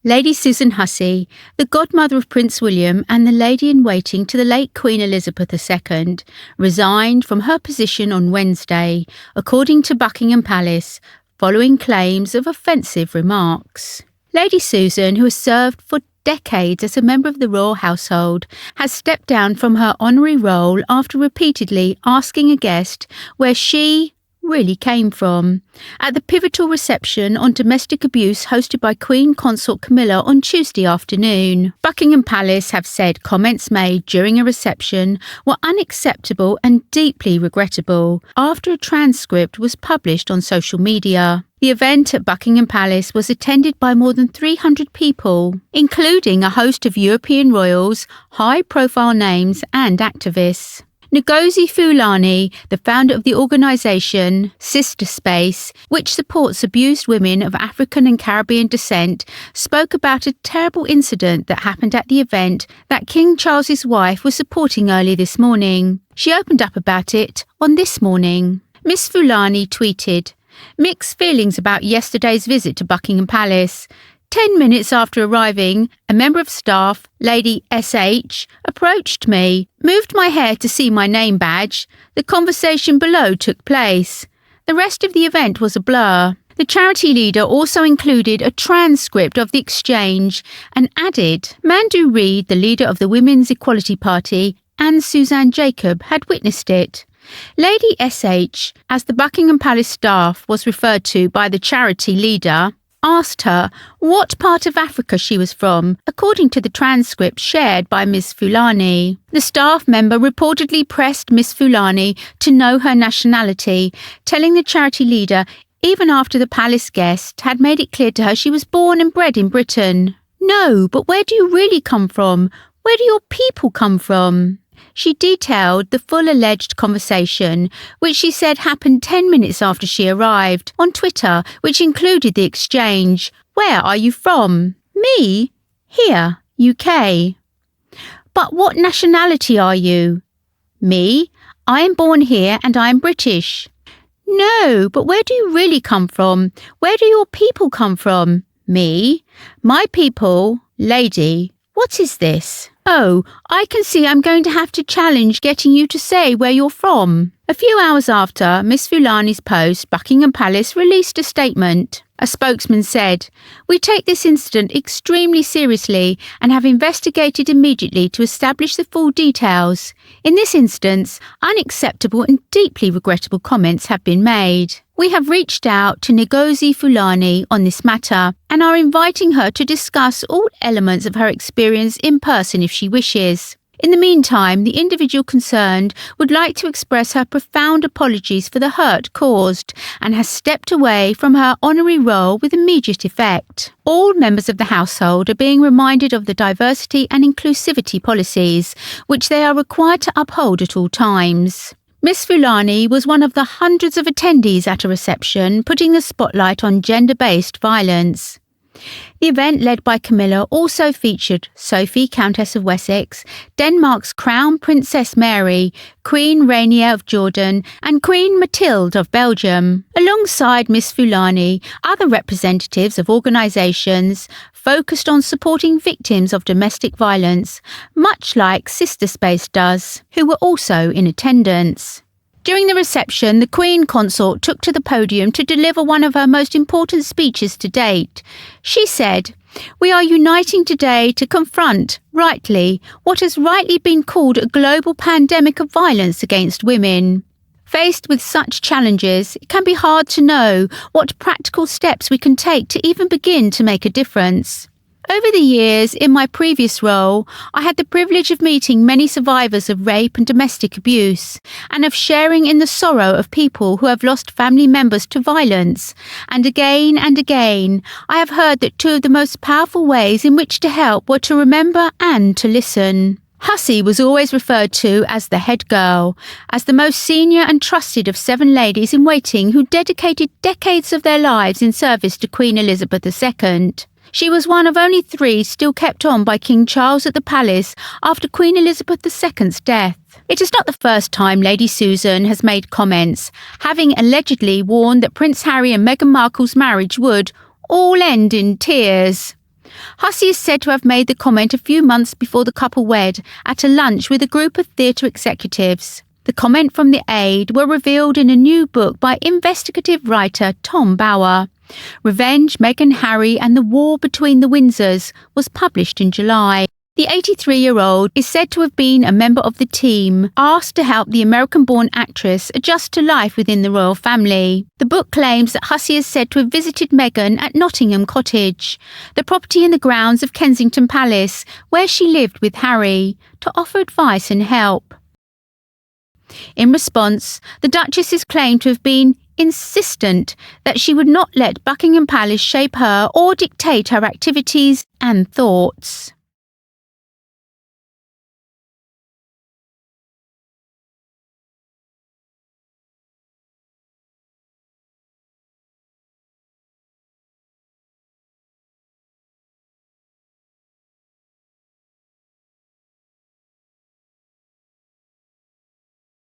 Lady Susan Hussey, the godmother of Prince William and the lady-in-waiting to the late Queen Elizabeth II, resigned from her position on Wednesday, according to Buckingham Palace, following claims of offensive remarks. Lady Susan, who has served for decades as a member of the royal household, has stepped down from her honorary role after repeatedly asking a guest where she really came from at the pivotal reception on domestic abuse hosted by Queen Consort Camilla on Tuesday afternoon. Buckingham Palace have said comments made during a reception were unacceptable and deeply regrettable after a transcript was published on social media. The event at Buckingham Palace was attended by more than 300 people, including a host of European royals, high-profile names and activists. Ngozi Fulani, the founder of the organisation Sister Space, which supports abused women of African and Caribbean descent, spoke about a terrible incident that happened at the event that King Charles's wife was supporting early this morning. She opened up about it on This Morning. Miss Fulani tweeted, "Mixed feelings about yesterday's visit to Buckingham Palace. 10 minutes after arriving, a member of staff, Lady SH, approached me, moved my hair to see my name badge. The conversation below took place. The rest of the event was a blur." The charity leader also included a transcript of the exchange and added, Mandu Reid, the leader of the Women's Equality Party, and Suzanne Jacob had witnessed it. Lady SH, as the Buckingham Palace staff was referred to by the charity leader, asked her what part of Africa she was from, according to the transcript shared by Ms. Fulani. The staff member reportedly pressed Ms. Fulani to know her nationality, telling the charity leader even after the palace guest had made it clear to her she was born and bred in Britain. "No, but where do you really come from? Where do your people come from?" She detailed the full alleged conversation, which she said happened 10 minutes after she arrived, on Twitter, which included the exchange. "Where are you from?" "Me? Here, UK." "But what nationality are you?" "Me? I am born here and I am British." "No, but where do you really come from? Where do your people come from?" "Me? My people, lady. What is this?" "Oh, I can see I'm going to have to challenge getting you to say where you're from." A few hours after Miss Fulani's post, Buckingham Palace released a statement. A spokesman said, "We take this incident extremely seriously and have investigated immediately to establish the full details. In this instance, unacceptable and deeply regrettable comments have been made. We have reached out to Ngozi Fulani on this matter and are inviting her to discuss all elements of her experience in person if she wishes. In the meantime, the individual concerned would like to express her profound apologies for the hurt caused and has stepped away from her honorary role with immediate effect. All members of the household are being reminded of the diversity and inclusivity policies, which they are required to uphold at all times." Miss Fulani was one of the hundreds of attendees at a reception putting the spotlight on gender-based violence. The event, led by Camilla, also featured Sophie, Countess of Wessex, Denmark's Crown Princess Mary, Queen Rainier of Jordan, and Queen Mathilde of Belgium. Alongside Miss Fulani, other representatives of organisations focused on supporting victims of domestic violence, much like Sister Space does, who were also in attendance. During the reception, the Queen Consort took to the podium to deliver one of her most important speeches to date. She said, "We are uniting today to confront, rightly, what has rightly been called a global pandemic of violence against women. Faced with such challenges, it can be hard to know what practical steps we can take to even begin to make a difference. Over the years, in my previous role, I had the privilege of meeting many survivors of rape and domestic abuse, and of sharing in the sorrow of people who have lost family members to violence. And again, I have heard that two of the most powerful ways in which to help were to remember and to listen." Hussey was always referred to as the head girl, as the most senior and trusted of 7 ladies in waiting who dedicated decades of their lives in service to Queen Elizabeth II. She was one of only 3 still kept on by King Charles at the palace after Queen Elizabeth II's death. It is not the first time Lady Susan has made comments, having allegedly warned that Prince Harry and Meghan Markle's marriage would all end in tears. Hussey is said to have made the comment a few months before the couple wed at a lunch with a group of theatre executives. The comment from the aide were revealed in a new book by investigative writer Tom Bower. Revenge, Meghan, Harry and the War Between the Windsors was published in July. The 83-year-old is said to have been a member of the team asked to help the American-born actress adjust to life within the royal family. The book claims that Hussey is said to have visited Meghan at Nottingham Cottage, the property in the grounds of Kensington Palace, where she lived with Harry, to offer advice and help. In response, the Duchess is claimed to have been insistent that she would not let Buckingham Palace shape her or dictate her activities and thoughts.